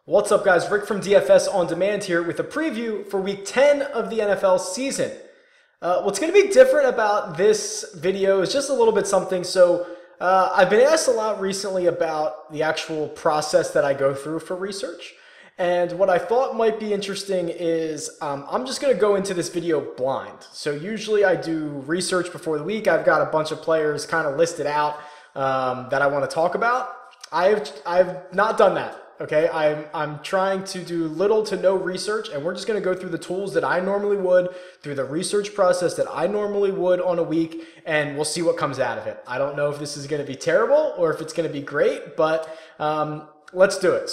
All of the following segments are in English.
What's up, guys? Rick from DFS On Demand here with a preview for Week 10 of the NFL season. What's going to be different about this video is just a little bit something. I've been asked a lot recently about the actual process that I go through for research. And what I thought might be interesting is I'm just going to go into this video blind. So usually I do research before the week. I've got a bunch of players kind of listed out that I want to talk about. I've not done that. Okay, I'm trying to do little to no research, and we're just going to go through the tools that I normally would, through the research process that I normally would on a week, and we'll see what comes out of it. I don't know if this is going to be terrible or if it's going to be great, but let's do it.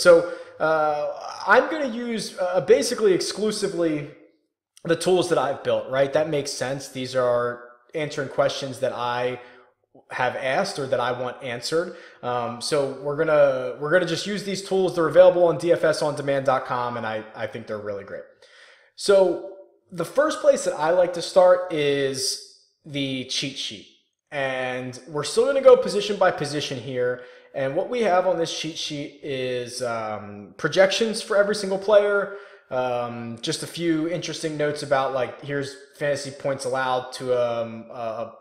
I'm going to use basically exclusively the tools that I've built, right? That makes sense. These are answering questions that I have asked or that I want answered. So we're gonna just use these tools. They're available on dfsondemand.com, and I think they're really great. So the first place that I like to start is the cheat sheet, and we're still gonna go position by position here. And what we have on this cheat sheet is projections for every single player. Just a few interesting notes about, like, here's fantasy points allowed to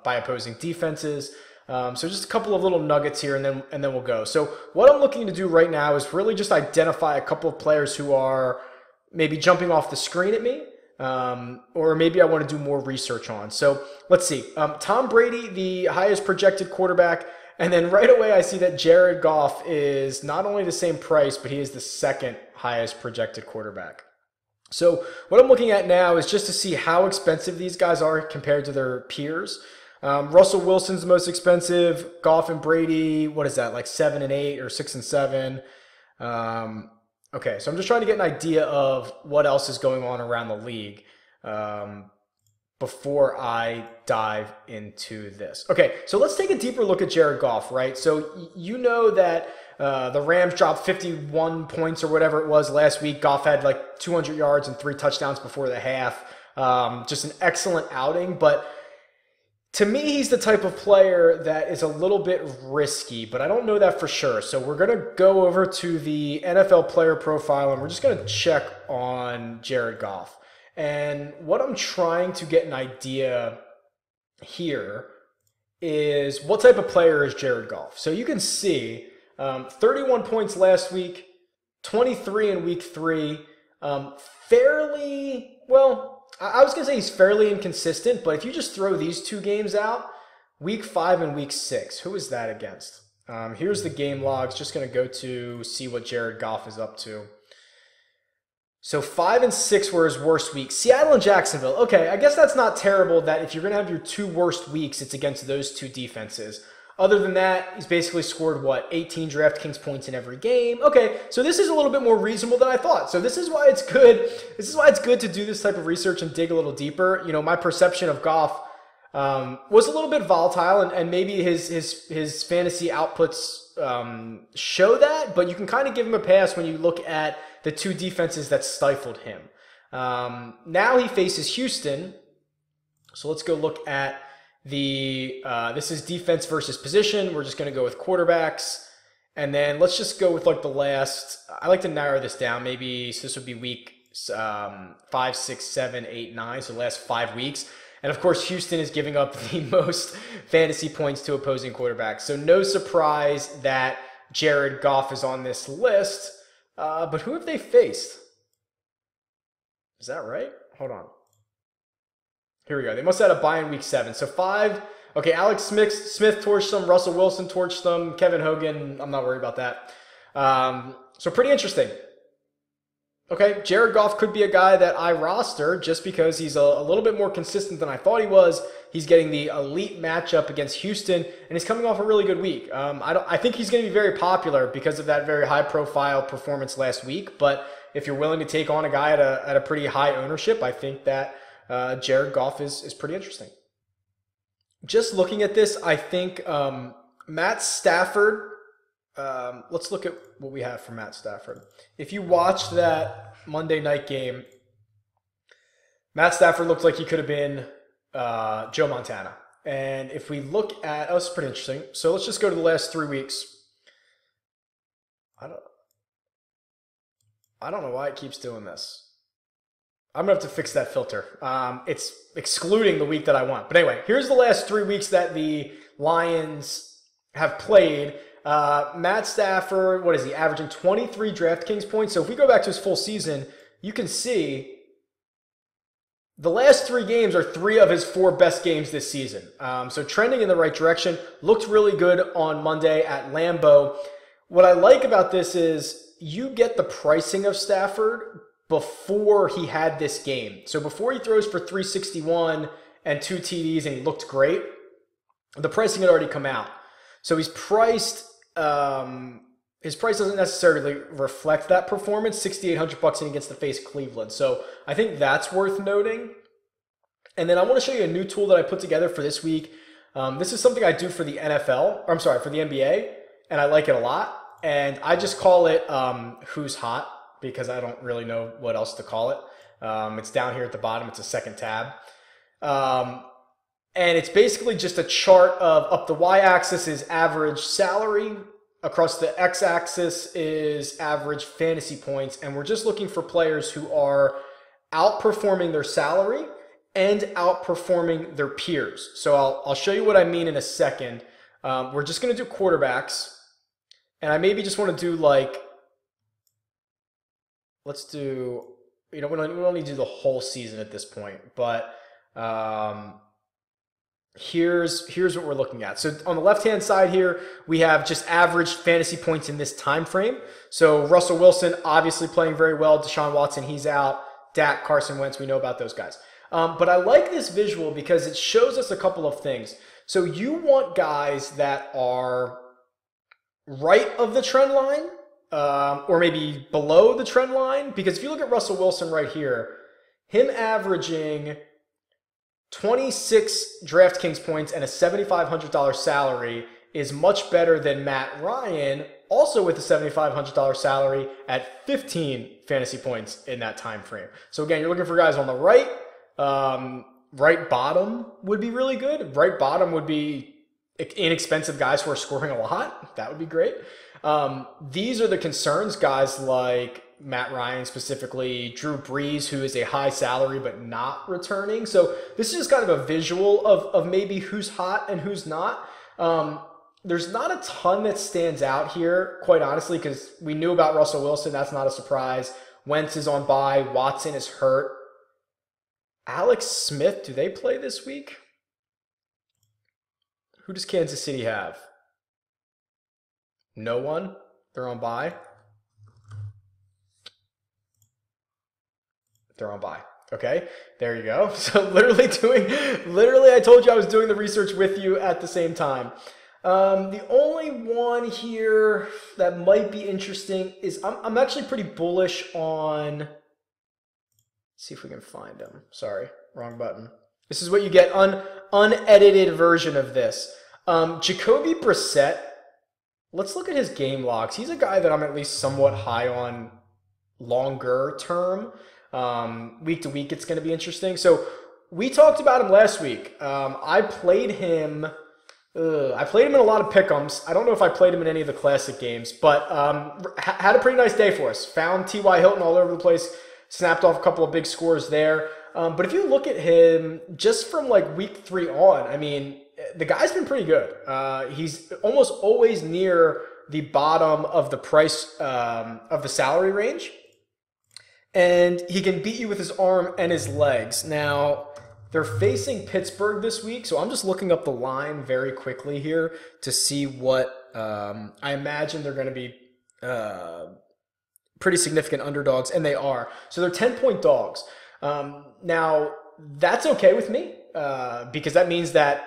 by opposing defenses. So just a couple of little nuggets here, and then we'll go. So what I'm looking to do right now is really just identify a couple of players who are maybe jumping off the screen at me, or maybe I want to do more research on. So let's see. Tom Brady, the highest projected quarterback. And then right away, I see that Jared Goff is not only the same price, but he is the second highest projected quarterback. So what I'm looking at now is just to see how expensive these guys are compared to their peers. Russell Wilson's the most expensive. Goff and Brady, what is that, like 7 and 8 or 6 and 7? Okay, so I'm just trying to get an idea of what else is going on around the league before I dive into this. Okay, so let's take a deeper look at Jared Goff, right? So you know that the Rams dropped 51 points or whatever it was last week. Goff had like 200 yards and 3 touchdowns before the half. Just an excellent outing, but to me, he's the type of player that is a little bit risky, but I don't know that for sure. So we're going to go over to the NFL player profile, and we're just going to check on Jared Goff. And what I'm trying to get an idea here is what type of player is Jared Goff. So you can see 31 points last week, 23 in week 3, fairly, well, I was going to say he's fairly inconsistent, but if you just throw these 2 games out, week 5 and week 6, who is that against? Here's the game logs. Just going to go to see what Jared Goff is up to. So 5 and 6 were his worst weeks. Seattle and Jacksonville. Okay, I guess that's not terrible that if you're going to have your 2 worst weeks, it's against those 2 defenses. Other than that, he's basically scored, 18 DraftKings points in every game. Okay, so this is a little bit more reasonable than I thought. So this is why it's good. This is why it's good to do this type of research and dig a little deeper. You know, my perception of Goff was a little bit volatile, and maybe his fantasy outputs show that, but you can kind of give him a pass when you look at the 2 defenses that stifled him. Now he faces Houston. So let's go look at this is defense versus position. We're just going to go with quarterbacks. And then let's just go with like the last, I like to narrow this down. Maybe, so this would be week 5, 6, 7, 8, 9. So the last 5 weeks. And of course, Houston is giving up the most fantasy points to opposing quarterbacks. So no surprise that Jared Goff is on this list. But who have they faced? Is that right? Hold on. Here we go. They must have had a bye in week 7. So 5. Okay, Alex Smith torched them. Russell Wilson torched them. Kevin Hogan, I'm not worried about that. So pretty interesting. Okay, Jared Goff could be a guy that I roster just because he's a little bit more consistent than I thought he was. He's getting the elite matchup against Houston, and he's coming off a really good week. I think he's going to be very popular because of that very high-profile performance last week. But if you're willing to take on a guy at a pretty high ownership, I think that Jared Goff is pretty interesting. Just looking at this, I think Matt Stafford, let's look at what we have for Matt Stafford. If you watched that Monday night game, Matt Stafford looked like he could have been Joe Montana. And if we look at, it's pretty interesting. So let's just go to the last 3 weeks. I don't know why it keeps doing this. I'm going to have to fix that filter. It's excluding the week that I want. But anyway, here's the last 3 weeks that the Lions have played. Matt Stafford, what is he, averaging 23 DraftKings points? So if we go back to his full season, you can see the last 3 games are 3 of his 4 best games this season. So trending in the right direction. Looked really good on Monday at Lambeau. What I like about this is you get the pricing of Stafford before he had this game. So before he throws for 361 and 2 TDs and he looked great, the pricing had already come out. So he's priced, his price doesn't necessarily reflect that performance, $6,800 in against the face Cleveland. So I think that's worth noting. And then I want to show you a new tool that I put together for this week. This is something I do for the NFL, or I'm sorry, for the NBA, and I like it a lot. And I just call it Who's Hot, because I don't really know what else to call it. It's down here at the bottom. It's a second tab. And it's basically just a chart of up the y-axis is average salary. Across the x-axis is average fantasy points. And we're just looking for players who are outperforming their salary and outperforming their peers. So I'll show you what I mean in a second. We're just going to do quarterbacks. And I maybe just want to do like, let's do, we don't need to do the whole season at this point, but here's what we're looking at. So on the left-hand side here, we have just average fantasy points in this time frame. So Russell Wilson, obviously playing very well. Deshaun Watson, he's out. Dak, Carson Wentz, we know about those guys. But I like this visual because it shows us a couple of things. So you want guys that are right of the trend line, or maybe below the trend line, because if you look at Russell Wilson right here, him averaging 26 DraftKings points and a $7,500 salary is much better than Matt Ryan, also with a $7,500 salary at 15 fantasy points in that time frame. So again, you're looking for guys on the right. Right bottom would be really good. Right bottom would be inexpensive guys who are scoring a lot. That would be great. These are the concerns, guys like Matt Ryan specifically, Drew Brees, who is a high salary but not returning. So this is just kind of a visual of maybe who's hot and who's not. There's not a ton that stands out here, quite honestly, because we knew about Russell Wilson. That's not a surprise. Wentz is on bye. Watson is hurt. Alex Smith, do they play this week? Who does Kansas City have? No one? They're on bye? They're on bye. Okay, there you go. So literally I told you I was doing the research with you at the same time. The only one here that might be interesting is I'm actually pretty bullish on, let's see if we can find him. Sorry, wrong button. This is what you get, unedited version of this. Jacoby Brissett, let's look at his game logs. He's a guy that I'm at least somewhat high on longer term. Week to week, it's going to be interesting. So we talked about him last week. I played him in a lot of pick'ems. I don't know if I played him in any of the classic games, but had a pretty nice day for us. Found T.Y. Hilton all over the place. Snapped off a couple of big scores there. But if you look at him just from like week 3 on, I mean, the guy's been pretty good. He's almost always near the bottom of the price of the salary range. And he can beat you with his arm and his legs. Now, they're facing Pittsburgh this week, so I'm just looking up the line very quickly here to see what I imagine they're going to be pretty significant underdogs, and they are. So they're 10-point dogs. Now, that's okay with me because that means that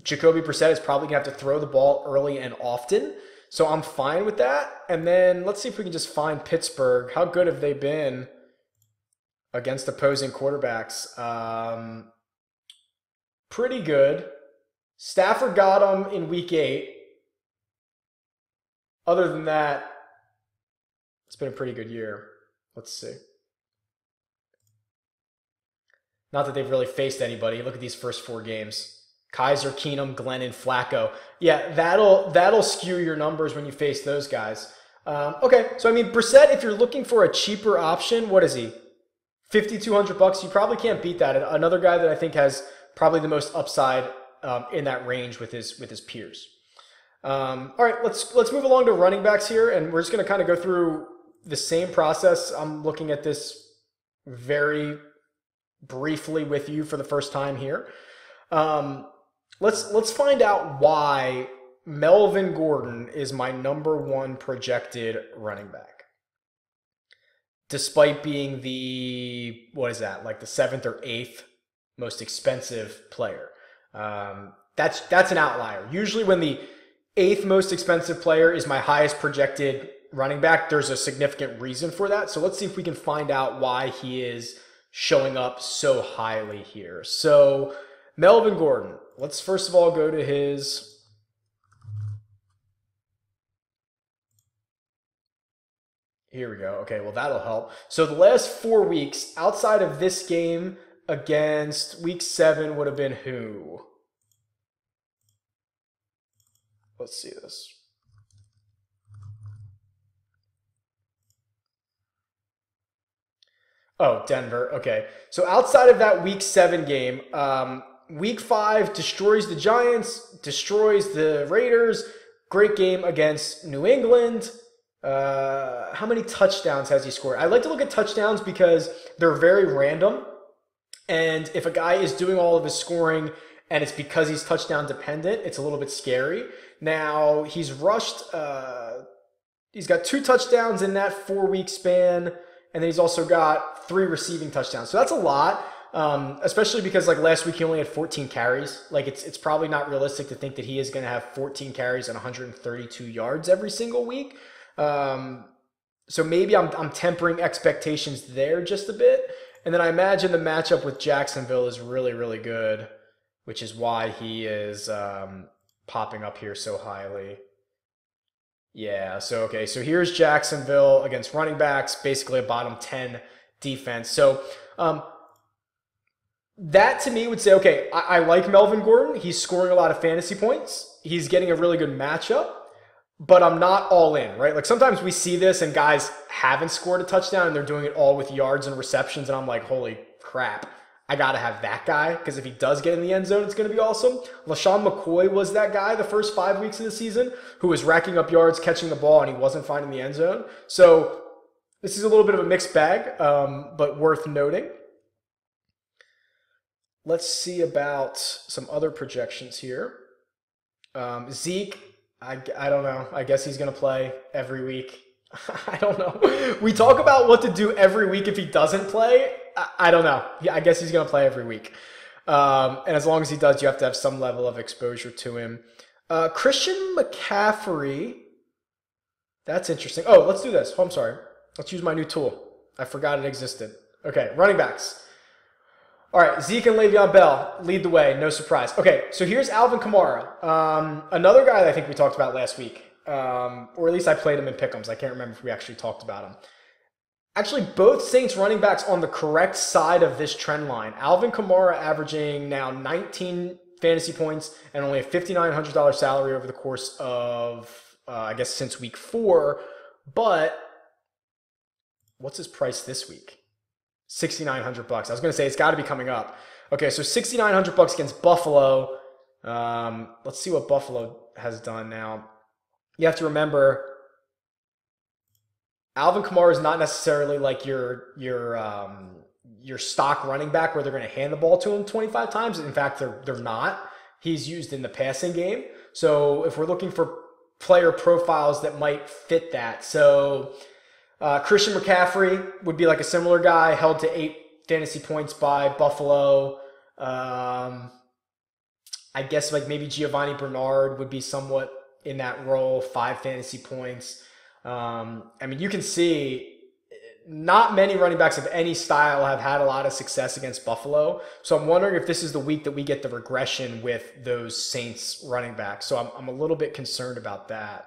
Jacoby Brissett is probably going to have to throw the ball early and often. So I'm fine with that. And then let's see if we can just find Pittsburgh. How good have they been against opposing quarterbacks? Pretty good. Stafford got them in week 8. Other than that, it's been a pretty good year. Let's see. Not that they've really faced anybody. Look at these first 4 games. Kaiser, Keenum, Glennon, Flacco. Yeah, that'll skew your numbers when you face those guys. Okay, so I mean, Brissett, if you're looking for a cheaper option, what is he? $5,200. You probably can't beat that. Another guy that I think has probably the most upside in that range with his peers. All right, let's move along to running backs here, and we're just going to kind of go through the same process. I'm looking at this very briefly with you for the first time here. Let's find out why Melvin Gordon is my #1 projected running back, despite being the, what is that, like the 7th or 8th most expensive player. That's an outlier. Usually when the 8th most expensive player is my highest projected running back, there's a significant reason for that. So let's see if we can find out why he is showing up so highly here. So Melvin Gordon, let's first of all go to his here we go. Okay, well, that'll help. So the last 4 weeks, outside of this game against week 7, would have been who? Let's see this. Oh, Denver. Okay. So outside of that week 7 game, week 5 destroys the Giants, destroys the Raiders. Great game against New England. How many touchdowns has he scored? I like to look at touchdowns because they're very random. And if a guy is doing all of his scoring and it's because he's touchdown dependent, it's a little bit scary. Now, he's rushed, he's got 2 touchdowns in that 4-week span, and then he's also got 3 receiving touchdowns. So that's a lot, especially because like last week he only had 14 carries. Like it's probably not realistic to think that he is going to have 14 carries and 132 yards every single week. So maybe I'm tempering expectations there just a bit. And then I imagine the matchup with Jacksonville is really, really good, which is why he is popping up here so highly. Yeah, so okay, so here's Jacksonville against running backs, basically a bottom 10 defense. So that to me would say, okay, I like Melvin Gordon. He's scoring a lot of fantasy points. He's getting a really good matchup, but I'm not all in, right? Like sometimes we see this and guys haven't scored a touchdown and they're doing it all with yards and receptions, and I'm like, holy crap. I got to have that guy because if he does get in the end zone, it's going to be awesome. LaShawn McCoy was that guy the first 5 weeks of the season who was racking up yards, catching the ball, and he wasn't finding the end zone. So this is a little bit of a mixed bag, but worth noting. Let's see about some other projections here. Zeke, I don't know. I guess he's going to play every week. I don't know. We talk about what to do every week if he doesn't play. I don't know. Yeah, I guess he's going to play every week. And as long as he does, you have to have some level of exposure to him. Christian McCaffrey. That's interesting. Oh, let's do this. Oh, I'm sorry. Let's use my new tool. I forgot it existed. Okay, running backs. All right, Zeke and Le'Veon Bell lead the way. No surprise. Okay, so here's Alvin Kamara. Another guy that I think we talked about last week. Or at least I played him in pick'ems. I can't remember if we actually talked about him. Actually, both Saints running backs on the correct side of this trend line. Alvin Kamara averaging now 19 fantasy points and only a $5,900 salary over the course of, I guess, since week 4. But what's his price this week? $6,900. I was going to say it's got to be coming up. Okay, so $6,900 against Buffalo. Let's see what Buffalo has done now. You have to remember, Alvin Kamara is not necessarily like your stock running back where they're going to hand the ball to him 25 times. In fact, they're not. He's used in the passing game. So if we're looking for player profiles that might fit that, so Christian McCaffrey would be like a similar guy, held to 8 fantasy points by Buffalo. I guess like maybe Giovanni Bernard would be somewhat in that role, 5 fantasy points. I mean, you can see not many running backs of any style have had a lot of success against Buffalo. So I'm wondering if this is the week that we get the regression with those Saints running backs. So I'm a little bit concerned about that.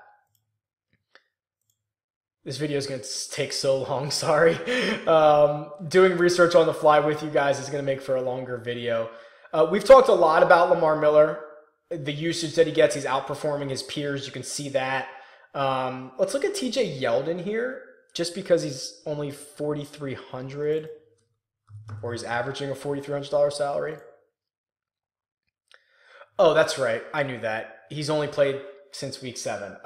This video is going to take so long, sorry. Doing research on the fly with you guys is going to make for a longer video. We've talked a lot about Lamar Miller. The usage that he gets, he's outperforming his peers. You can see that. Let's look at TJ Yeldon here, just because he's only 4,300, or he's averaging a $4,300 salary. Oh, that's right. I knew that. He's only played since week 7.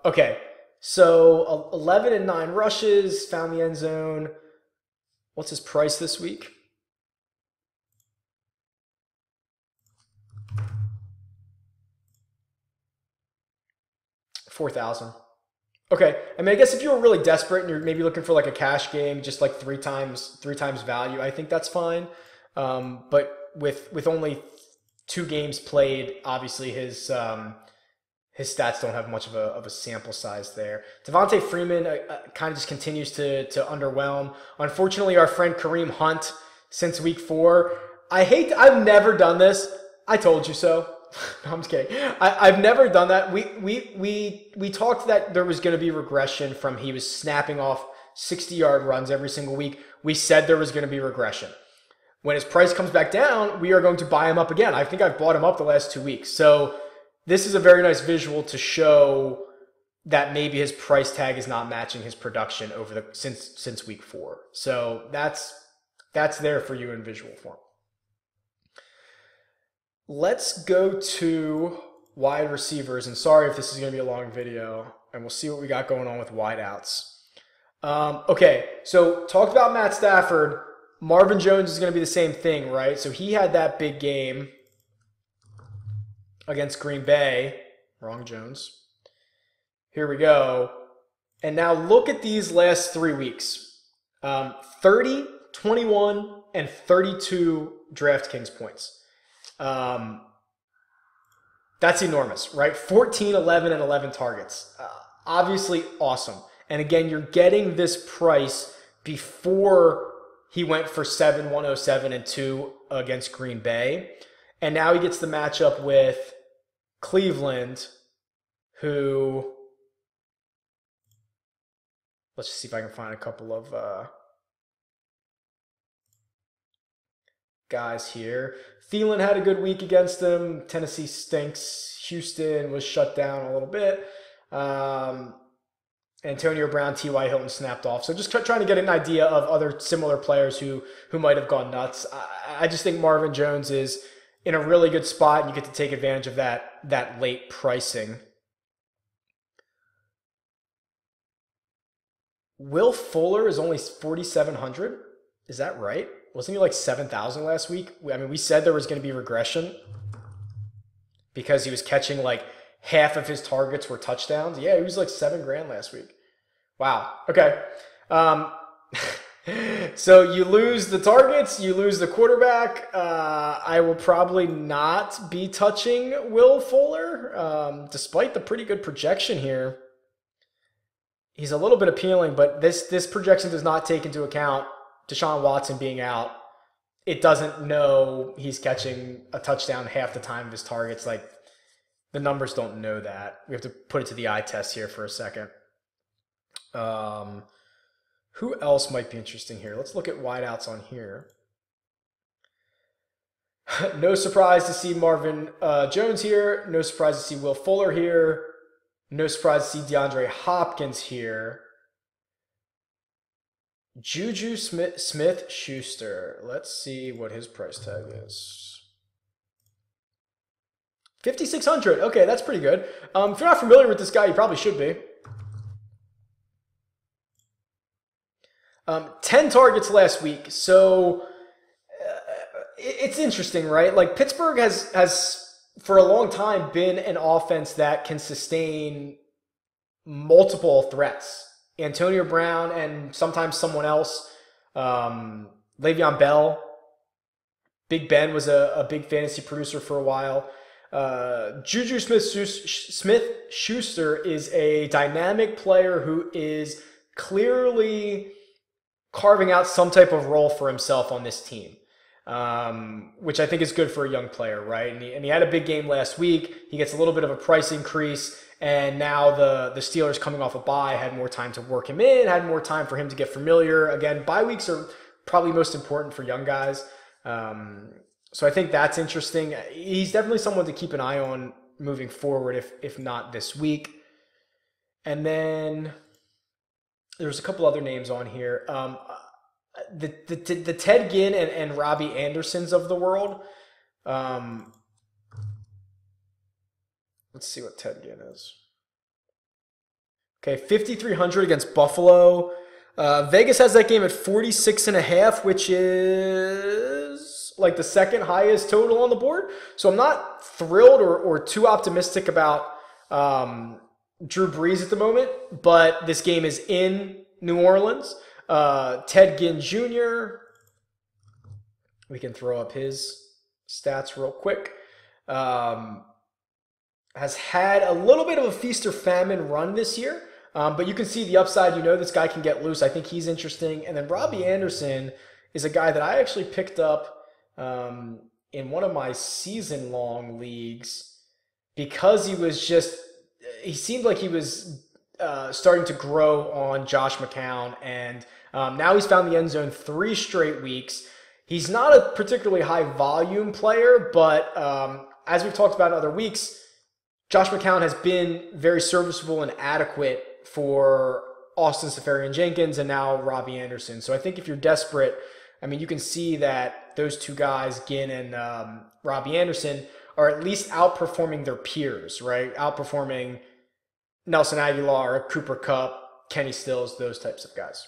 Okay, so 11 and 9 rushes, found the end zone. What's his price this week? $4,000. Okay, I mean, I guess if you were really desperate and you're maybe looking for like a cash game, just like three times value, I think that's fine. But with only 2 games played, obviously his stats don't have much of a sample size there. Devontae Freeman kind of just continues to underwhelm. Unfortunately, our friend Kareem Hunt since week 4. I've never done this. I told you so. No, I'm just kidding. I've never done that. We talked that there was going to be regression from he was snapping off 60-yard runs every single week. We said there was going to be regression. When his price comes back down, we are going to buy him up again. I think I've bought him up the last 2 weeks. So this is a very nice visual to show that maybe his price tag is not matching his production over since week 4. So that's there for you in visual form. Let's go to wide receivers, and sorry if this is going to be a long video, and we'll see what we got going on with wideouts. Okay, so talked about Matt Stafford. Marvin Jones is going to be the same thing, right? So he had that big game against Green Bay. Wrong Jones. Here we go. And now look at these last 3 weeks. 30, 21, and 32 DraftKings points. That's enormous, right? 14, 11, and 11 targets. Obviously awesome. And again, you're getting this price before he went for 7, 107, and 2 against Green Bay. And now he gets the matchup with Cleveland, who, let's just see if I can find a couple of guys here. Thielen had a good week against them. Tennessee stinks. Houston was shut down a little bit. Antonio Brown, T.Y. Hilton snapped off. So just trying to get an idea of other similar players who might have gone nuts. I just think Marvin Jones is in a really good spot, and you get to take advantage of that late pricing. Will Fuller is only 4,700. Is that right? Wasn't he like 7,000 last week? I mean, we said there was going to be regression because he was catching like half of his targets were touchdowns. Yeah, he was like $7,000 last week. Wow. Okay. So you lose the targets, you lose the quarterback. I will probably not be touching Will Fuller, despite the pretty good projection here. He's a little bit appealing, but this projection does not take into account Deshaun Watson being out. It doesn't know he's catching a touchdown half the time of his targets. Like, the numbers don't know that. We have to put it to the eye test here for a second. Who else might be interesting here? Let's look at wideouts on here. No surprise to see Marvin Jones here. No surprise to see Will Fuller here. No surprise to see DeAndre Hopkins here. Juju Smith-Schuster. Let's see what his price tag is. 5,600. Okay, that's pretty good. If you're not familiar with this guy, you probably should be. 10 targets last week. So it's interesting, right? Like, Pittsburgh has for a long time been an offense that can sustain multiple threats. Antonio Brown and sometimes someone else. Le'Veon Bell. Big Ben was a big fantasy producer for a while. Juju Smith-Schuster is a dynamic player who is clearly carving out some type of role for himself on this team, which I think is good for a young player, right? And he had a big game last week. He gets a little bit of a price increase, and now the Steelers, coming off a bye, had more time to work him in, had more time for him to get familiar. Again, bye weeks are probably most important for young guys. So I think that's interesting. He's definitely someone to keep an eye on moving forward, if not this week. And then there's a couple other names on here. The Ted Ginn and Robbie Andersons of the world. Um, let's see what Ted Ginn is. Okay, 5,300 against Buffalo. Vegas has that game at 46.5, which is like the second highest total on the board. So I'm not thrilled or too optimistic about Drew Brees at the moment, but this game is in New Orleans. Ted Ginn Jr., we can throw up his stats real quick. Has had a little bit of a feast or famine run this year, but you can see the upside. You know this guy can get loose. I think he's interesting. And then Robbie Anderson is a guy that I actually picked up in one of my season-long leagues because he seemed like he was starting to grow on Josh McCown, and now he's found the end zone 3 straight weeks. He's not a particularly high volume player, but as we've talked about in other weeks, Josh McCown has been very serviceable and adequate for Austin Seferian-Jenkins and now Robbie Anderson. So I think if you're desperate, I mean, you can see that those two guys, Ginn and Robbie Anderson, are at least outperforming their peers, right? Outperforming Nelson Aguilar, Cooper Kupp, Kenny Stills, those types of guys.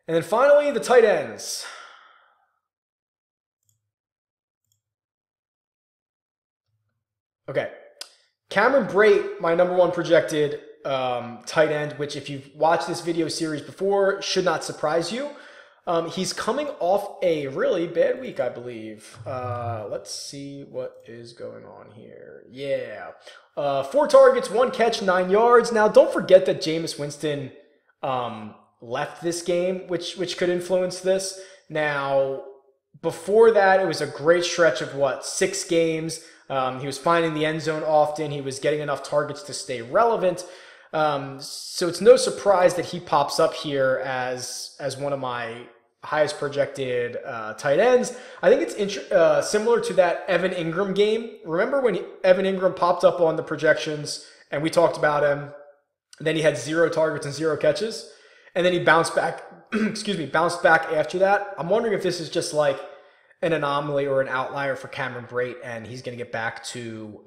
And then finally, the tight ends. Okay. Cameron Brate, my number 1 projected tight end, which if you've watched this video series before, should not surprise you. He's coming off a really bad week, I believe. Let's see what is going on here. Yeah. 4 targets, 1 catch, 9 yards. Now, don't forget that Jameis Winston left this game, which could influence this. Now, before that, it was a great stretch of 6 games. He was finding the end zone often. He was getting enough targets to stay relevant. So it's no surprise that he pops up here as one of my highest projected tight ends. I think it's similar to that Evan Ingram game. Remember when Evan Ingram popped up on the projections and we talked about him? Then he had 0 targets and 0 catches. And then he bounced back, bounced back after that. I'm wondering if this is just like an anomaly or an outlier for Cameron Brate, and he's going to get back to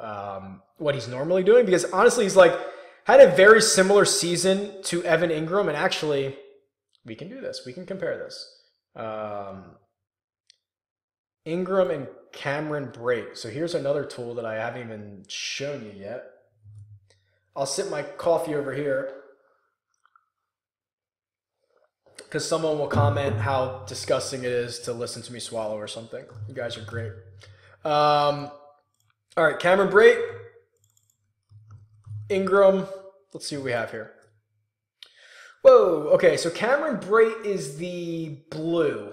what he's normally doing. Because honestly, he's had a very similar season to Evan Ingram, and actually, we can do this. We can compare this. Ingram and Cameron Brate. So here's another tool that I haven't even shown you yet. I'll sip my coffee over here because someone will comment how disgusting it is to listen to me swallow or something. You guys are great. All right, Cameron Brate, Ingram. Let's see what we have here. Whoa, okay, so Cameron Brate is the blue.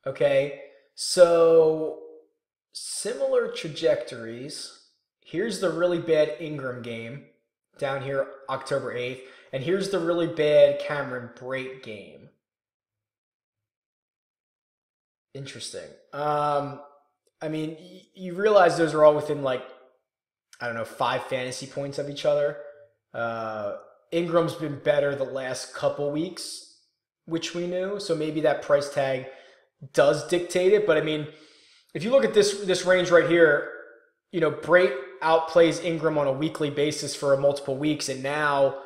Okay, so similar trajectories. Here's the really bad Ingram game down here, October 8th. And here's the really bad Cameron Brate game. Interesting. I mean, you realize those are all within 5 fantasy points of each other. Ingram's been better the last couple weeks, which we knew. So maybe that price tag does dictate it. But I mean, if you look at this range right here, Brate outplays Ingram on a weekly basis for multiple weeks, and now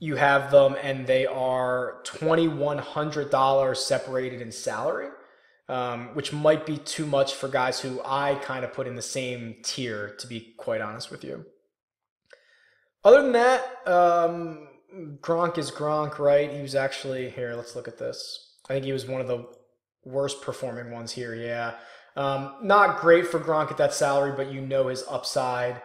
you have them, and they are $2,100 separated in salary, which might be too much for guys who I kind of put in the same tier, to be quite honest with you. Other than that, Gronk is Gronk, right? He was actually, here, let's look at this. I think he was one of the worst performing ones here, yeah. Not great for Gronk at that salary, but his upside.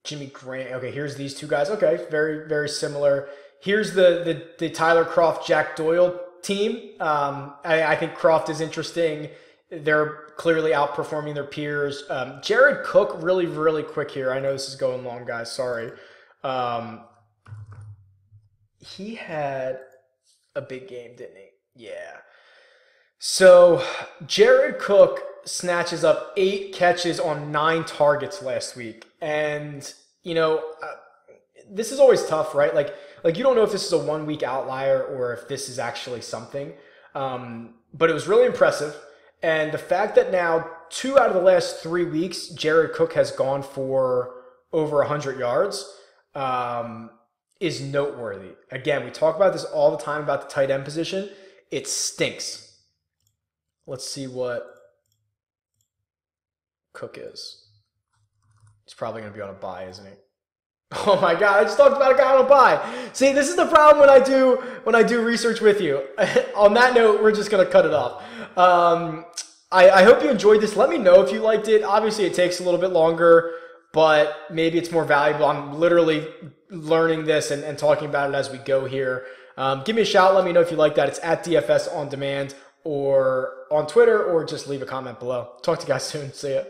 Jimmy Graham. Okay, here's these two guys. Okay, very, very similar. Here's the Tyler Kroft, Jack Doyle team. I think Kroft is interesting. They're clearly outperforming their peers. Jared Cook, really, really quick here. I know this is going long, guys. Sorry. He had a big game, didn't he? Yeah. So Jared Cook snatches up 8 catches on 9 targets last week. And, this is always tough, right? Like you don't know if this is a 1 week outlier or if this is actually something. But it was really impressive. And the fact that now 2 out of the last 3 weeks, Jared Cook has gone for over 100 yards is noteworthy. Again, we talk about this all the time about the tight end position. It stinks. Let's see what Cook is. He's probably going to be on a bye, isn't he? Oh my God, I just talked about a guy on a bye. See, this is the problem when I do research with you. On that note, we're just going to cut it off. I hope you enjoyed this. Let me know if you liked it. Obviously, it takes a little bit longer, but maybe it's more valuable. I'm literally learning this and talking about it as we go here. Give me a shout. Let me know if you like that. It's at DFS On Demand or on Twitter, or just leave a comment below. Talk to you guys soon. See ya.